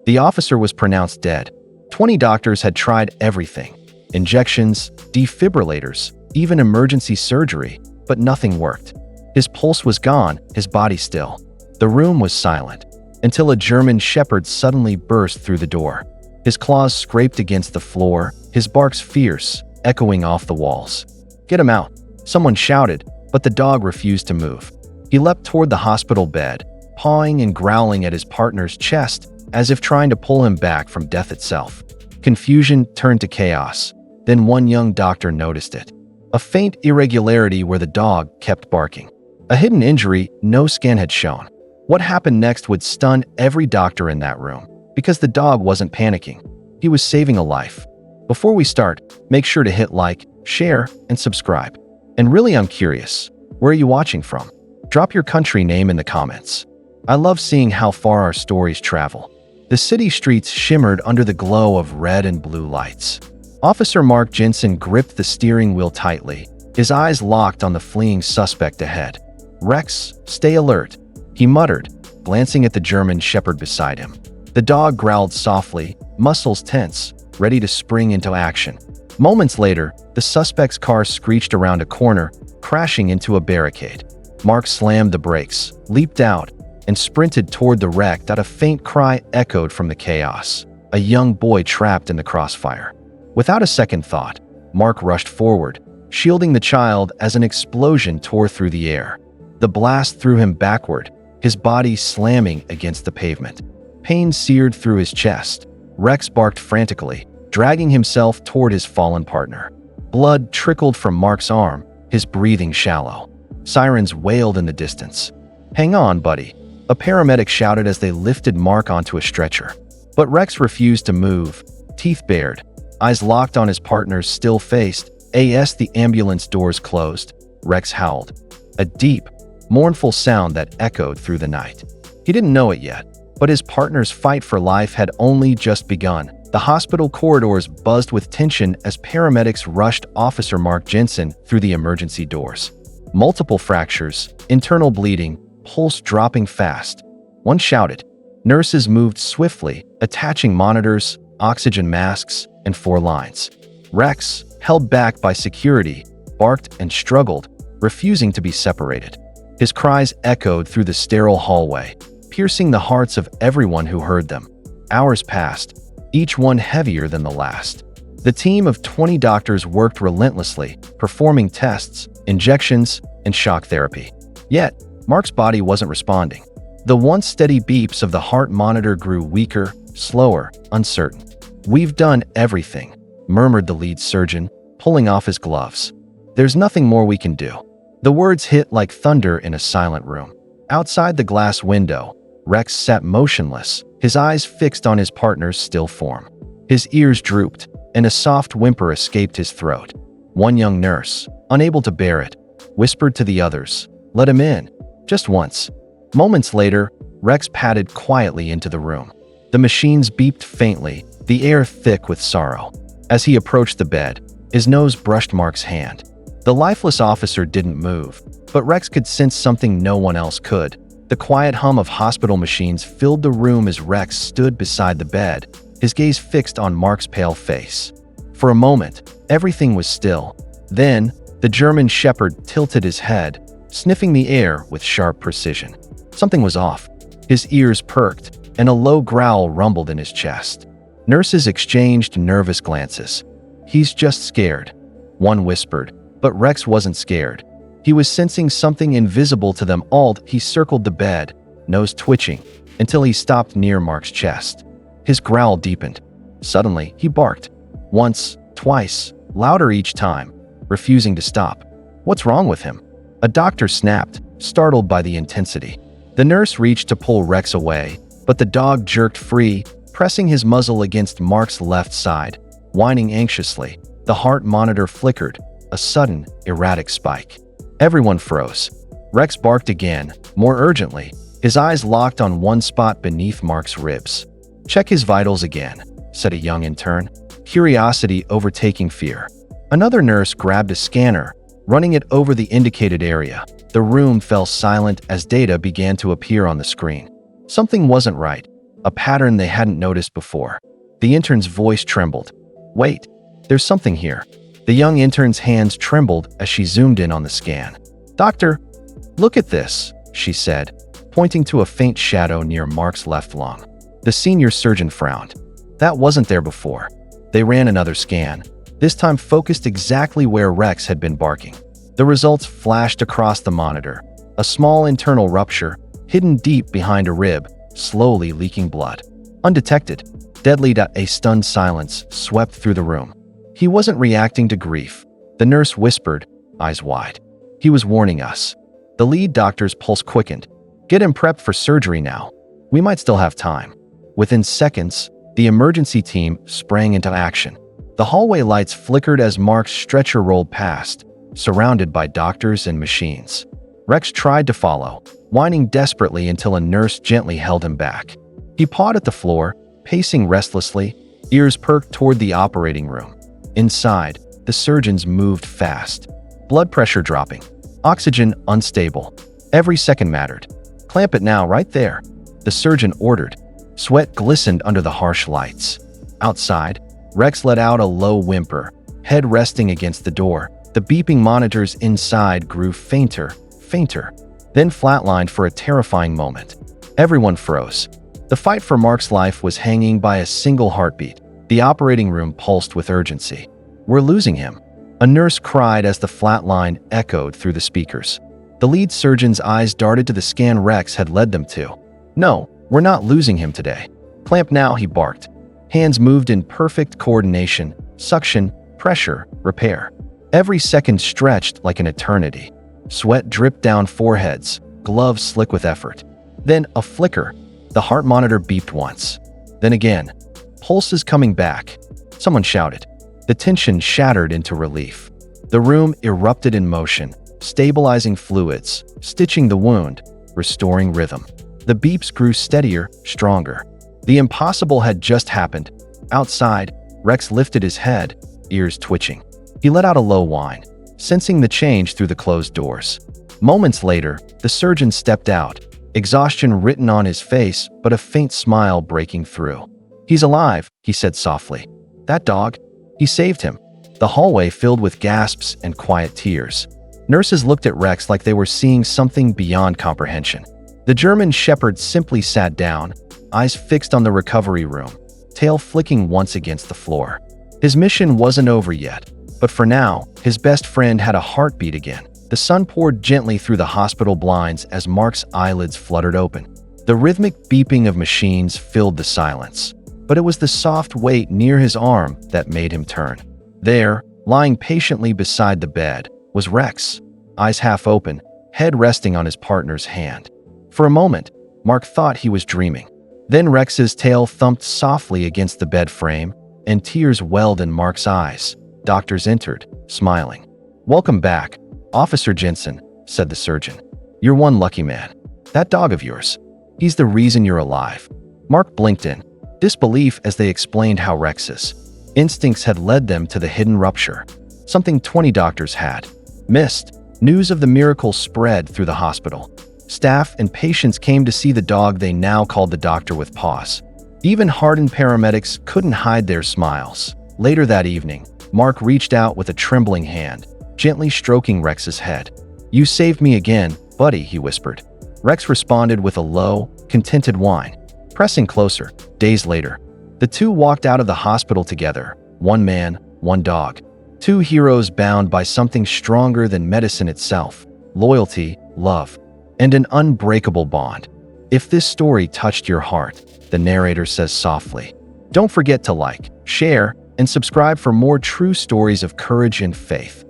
The officer was pronounced dead. 20 doctors had tried everything: injections, defibrillators, even emergency surgery, but nothing worked. His pulse was gone, his body still. The room was silent, until a German shepherd suddenly burst through the door. His claws scraped against the floor, his barks fierce, echoing off the walls. "Get him out," someone shouted, but the dog refused to move. He leapt toward the hospital bed, pawing and growling at his partner's chest, as if trying to pull him back from death itself. Confusion turned to chaos. Then one young doctor noticed it. A faint irregularity where the dog kept barking. A hidden injury no scan had shown. What happened next would stun every doctor in that room, because the dog wasn't panicking. He was saving a life. Before we start, make sure to hit like, share, and subscribe. And really, I'm curious, where are you watching from? Drop your country name in the comments. I love seeing how far our stories travel. The city streets shimmered under the glow of red and blue lights. Officer Mark Jensen gripped the steering wheel tightly, his eyes locked on the fleeing suspect ahead. "Rex, stay alert," he muttered, glancing at the German shepherd beside him. The dog growled softly, muscles tense, ready to spring into action. Moments later, the suspect's car screeched around a corner, crashing into a barricade. Mark slammed the brakes, leaped out, and sprinted toward the wreck. A faint cry echoed from the chaos. A young boy trapped in the crossfire. Without a second thought, Mark rushed forward, shielding the child as an explosion tore through the air. The blast threw him backward, his body slamming against the pavement. Pain seared through his chest. Rex barked frantically, dragging himself toward his fallen partner. Blood trickled from Mark's arm, his breathing shallow. Sirens wailed in the distance. "Hang on, buddy," a paramedic shouted as they lifted Mark onto a stretcher. But Rex refused to move, teeth bared, eyes locked on his partner's still face. As the ambulance doors closed, Rex howled. A deep, mournful sound that echoed through the night. He didn't know it yet, but his partner's fight for life had only just begun. The hospital corridors buzzed with tension as paramedics rushed Officer Mark Jensen through the emergency doors. Multiple fractures, internal bleeding, pulse dropping fast. One shouted. Nurses moved swiftly, attaching monitors, oxygen masks, and 4 lines. Rex, held back by security, barked and struggled, refusing to be separated. His cries echoed through the sterile hallway, piercing the hearts of everyone who heard them. Hours passed, each one heavier than the last. The team of 20 doctors worked relentlessly, performing tests, injections, and shock therapy. Yet, Mark's body wasn't responding. The once steady beeps of the heart monitor grew weaker, slower, uncertain. "We've done everything," murmured the lead surgeon, pulling off his gloves. "There's nothing more we can do." The words hit like thunder in a silent room. Outside the glass window, Rex sat motionless, his eyes fixed on his partner's still form. His ears drooped, and a soft whimper escaped his throat. One young nurse, unable to bear it, whispered to the others, "Let him in, just once." Moments later, Rex padded quietly into the room. The machines beeped faintly, the air thick with sorrow. As he approached the bed, his nose brushed Mark's hand. The lifeless officer didn't move, but Rex could sense something no one else could. The quiet hum of hospital machines filled the room as Rex stood beside the bed, his gaze fixed on Mark's pale face. For a moment, everything was still. Then, the German shepherd tilted his head, sniffing the air with sharp precision. Something was off. His ears perked, and a low growl rumbled in his chest. Nurses exchanged nervous glances. "He's just scared," one whispered, but Rex wasn't scared. He was sensing something invisible to them all. He circled the bed, nose twitching, until he stopped near Mark's chest. His growl deepened. Suddenly, he barked. Once, twice, louder each time, refusing to stop. "What's wrong with him?" A doctor snapped, startled by the intensity. The nurse reached to pull Rex away, but the dog jerked free, pressing his muzzle against Mark's left side, whining anxiously. The heart monitor flickered, a sudden, erratic spike. Everyone froze. Rex barked again, more urgently, his eyes locked on one spot beneath Mark's ribs. "Check his vitals again," said a young intern, curiosity overtaking fear. Another nurse grabbed a scanner, running it over the indicated area. The room fell silent as data began to appear on the screen. Something wasn't right. a pattern they hadn't noticed before. The intern's voice trembled. "Wait, there's something here." The young intern's hands trembled as she zoomed in on the scan. "Doctor, look at this," she said, pointing to a faint shadow near Mark's left lung. The senior surgeon frowned. That wasn't there before. They ran another scan, this time focused exactly where Rex had been barking. The results flashed across the monitor. A small internal rupture, hidden deep behind a rib, slowly leaking blood. Undetected, deadly. A stunned silence swept through the room. He wasn't reacting to grief. The nurse whispered, eyes wide. He was warning us. The lead doctor's pulse quickened. "Get him prepped for surgery now. We might still have time." Within seconds, the emergency team sprang into action. The hallway lights flickered as Mark's stretcher rolled past, surrounded by doctors and machines. Rex tried to follow, whining desperately until a nurse gently held him back. He pawed at the floor, pacing restlessly, ears perked toward the operating room. Inside, the surgeons moved fast. Blood pressure dropping. Oxygen unstable. Every second mattered. "Clamp it now, right there," the surgeon ordered. Sweat glistened under the harsh lights. Outside, Rex let out a low whimper, head resting against the door. The beeping monitors inside grew fainter, then flatlined for a terrifying moment. Everyone froze. The fight for Mark's life was hanging by a single heartbeat. The operating room pulsed with urgency. "We're losing him," a nurse cried as the flat line echoed through the speakers. The lead surgeon's eyes darted to the scan Rex had led them to. "No, we're not losing him today. Clamp now," he barked. Hands moved in perfect coordination, suction, pressure, repair. Every second stretched like an eternity. Sweat dripped down foreheads, gloves slick with effort. Then a flicker. The heart monitor beeped once. Then again. Pulses coming back. Someone shouted. The tension shattered into relief. The room erupted in motion, stabilizing fluids, stitching the wound, restoring rhythm. The beeps grew steadier, stronger. The impossible had just happened. Outside, Rex lifted his head, ears twitching. He let out a low whine, sensing the change through the closed doors. Moments later, the surgeon stepped out, exhaustion written on his face, but a faint smile breaking through. "He's alive," he said softly. "That dog, he saved him." The hallway filled with gasps and quiet tears. Nurses looked at Rex like they were seeing something beyond comprehension. The German shepherd simply sat down, eyes fixed on the recovery room, tail flicking once against the floor. His mission wasn't over yet, but for now, his best friend had a heartbeat again. The sun poured gently through the hospital blinds as Mark's eyelids fluttered open. The rhythmic beeping of machines filled the silence, but it was the soft weight near his arm that made him turn. There, lying patiently beside the bed, was Rex, eyes half open, head resting on his partner's hand. For a moment, Mark thought he was dreaming. Then Rex's tail thumped softly against the bed frame, and tears welled in Mark's eyes. Doctors entered, smiling. "Welcome back, Officer Jensen," said the surgeon. "You're one lucky man. That dog of yours, he's the reason you're alive." Mark blinked in disbelief as they explained how Rex's instincts had led them to the hidden rupture, something 20 doctors had missed. News of the miracle spread through the hospital. Staff and patients came to see the dog they now called the doctor with paws. Even hardened paramedics couldn't hide their smiles. Later that evening, Mark reached out with a trembling hand, gently stroking Rex's head. "You saved me again, buddy," he whispered. Rex responded with a low, contented whine. Pressing closer, days later, the two walked out of the hospital together, one man, one dog. Two heroes bound by something stronger than medicine itself, loyalty, love, and an unbreakable bond. If this story touched your heart, the narrator says softly, don't forget to like, share, and subscribe for more true stories of courage and faith.